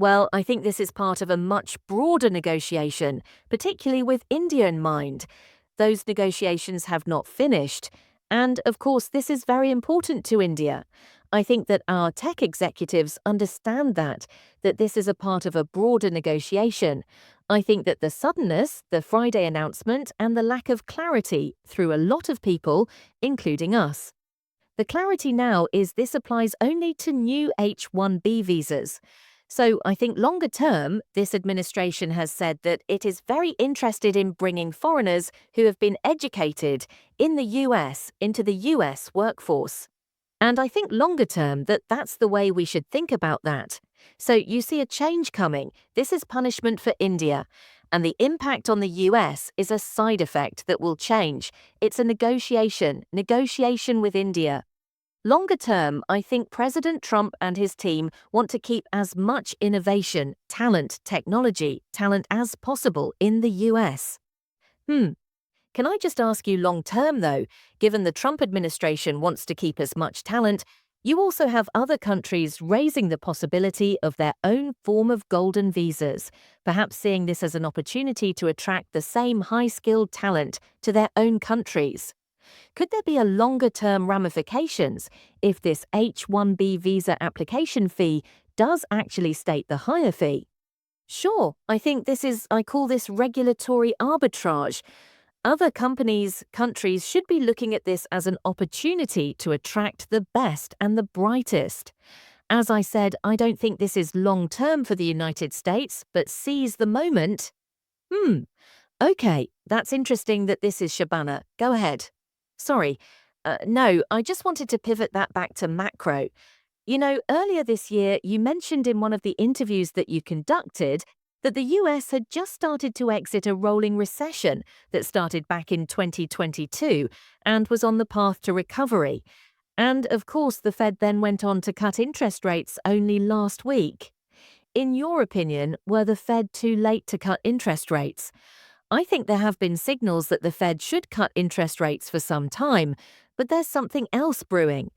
Well, I think this is part of a much broader negotiation, particularly with India in mind. Those negotiations have not finished. And of course, this is very important to India. I think that our tech executives understand that this is a part of a broader negotiation. I think that the suddenness, the Friday announcement, and the lack of clarity threw a lot of people, including us. The clarity now is this applies only to new H1b visas. So I think longer term, this administration has said that it is very interested in bringing foreigners who have been educated in the US into the US workforce. And I think longer term that's the way we should think about that. So you see a change coming. This is punishment for India. And the impact on the US is a side effect that will change. It's a negotiation with India. Longer term, I think President Trump and his team want to keep as much innovation, talent, technology, talent as possible in the US. Can I just ask you long term though, given the Trump administration wants to keep as much talent, you also have other countries raising the possibility of their own form of golden visas, perhaps seeing this as an opportunity to attract the same high-skilled talent to their own countries. Could there be a longer-term ramifications if this H1b visa application fee does actually state the higher fee? Sure, I call this regulatory arbitrage. Other countries should be looking at this as an opportunity to attract the best and the brightest. As I said, I don't think this is long-term for the United States, but seize the moment. Okay, that's interesting that this is Joumanna. Go ahead. Sorry. No, I just wanted to pivot that back to macro. You know, earlier this year, you mentioned in one of the interviews that you conducted that the US had just started to exit a rolling recession that started back in 2022 and was on the path to recovery. And of course, the Fed then went on to cut interest rates only last week. In your opinion, were the Fed too late to cut interest rates? I think there have been signals that the Fed should cut interest rates for some time, but there's something else brewing.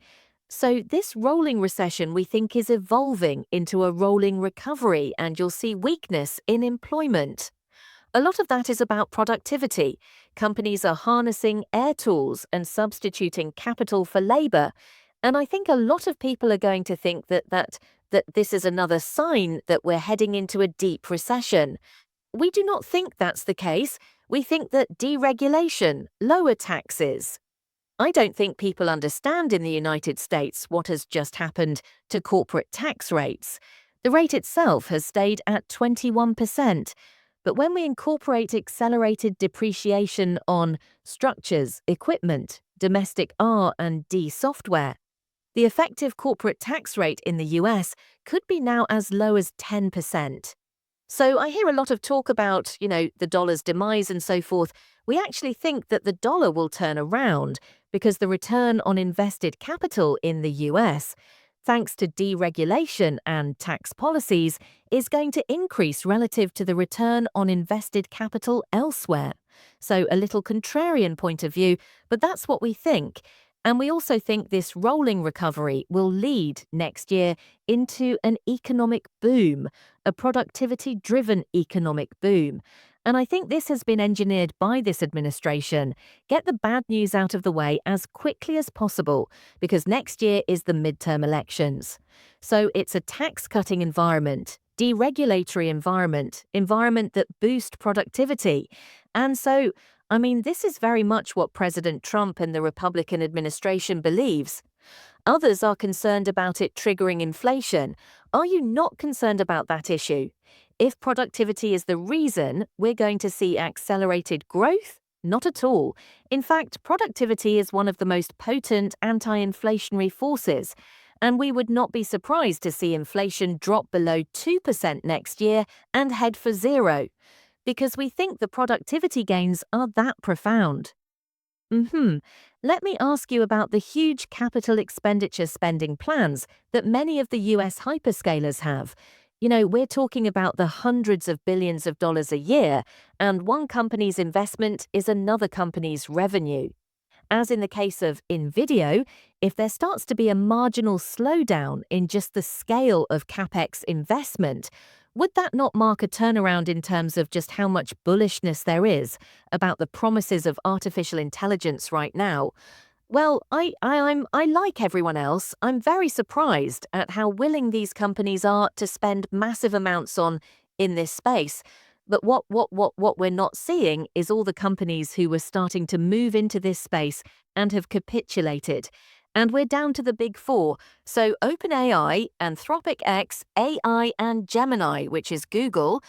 So this rolling recession we think is evolving into a rolling recovery, and you'll see weakness in employment. A lot of that is about productivity. Companies are harnessing air tools and substituting capital for labor. And I think a lot of people are going to think that this is another sign that we're heading into a deep recession. We do not think that's the case. We think that deregulation, lower taxes. I don't think people understand in the United States what has just happened to corporate tax rates. The rate itself has stayed at 21%. But when we incorporate accelerated depreciation on structures, equipment, domestic R&D software, the effective corporate tax rate in the US could be now as low as 10%. So I hear a lot of talk about, the dollar's demise and so forth. We actually think that the dollar will turn around because the return on invested capital in the US, thanks to deregulation and tax policies, is going to increase relative to the return on invested capital elsewhere. So a little contrarian point of view, but that's what we think. And we also think this rolling recovery will lead next year into an economic boom, a productivity-driven economic boom. And I think this has been engineered by this administration. Get the bad news out of the way as quickly as possible, because next year is the midterm elections. So it's a tax-cutting environment, deregulatory environment that boosts productivity. And so this is very much what President Trump and the Republican administration believes. Others are concerned about it triggering inflation. Are you not concerned about that issue? If productivity is the reason, we're going to see accelerated growth? Not at all. In fact, productivity is one of the most potent anti-inflationary forces, and we would not be surprised to see inflation drop below 2% next year and head for zero, because we think the productivity gains are that profound. Let me ask you about the huge capital expenditure spending plans that many of the US hyperscalers have. We're talking about the hundreds of billions of dollars a year, and one company's investment is another company's revenue. As in the case of InVideo, if there starts to be a marginal slowdown in just the scale of CapEx investment, would that not mark a turnaround in terms of just how much bullishness there is about the promises of artificial intelligence right now? Well, I like everyone else. I'm very surprised at how willing these companies are to spend massive amounts on in this space. But what we're not seeing is all the companies who were starting to move into this space and have capitulated. And we're down to the big four. So OpenAI, Anthropic X, AI, and Gemini, which is Google,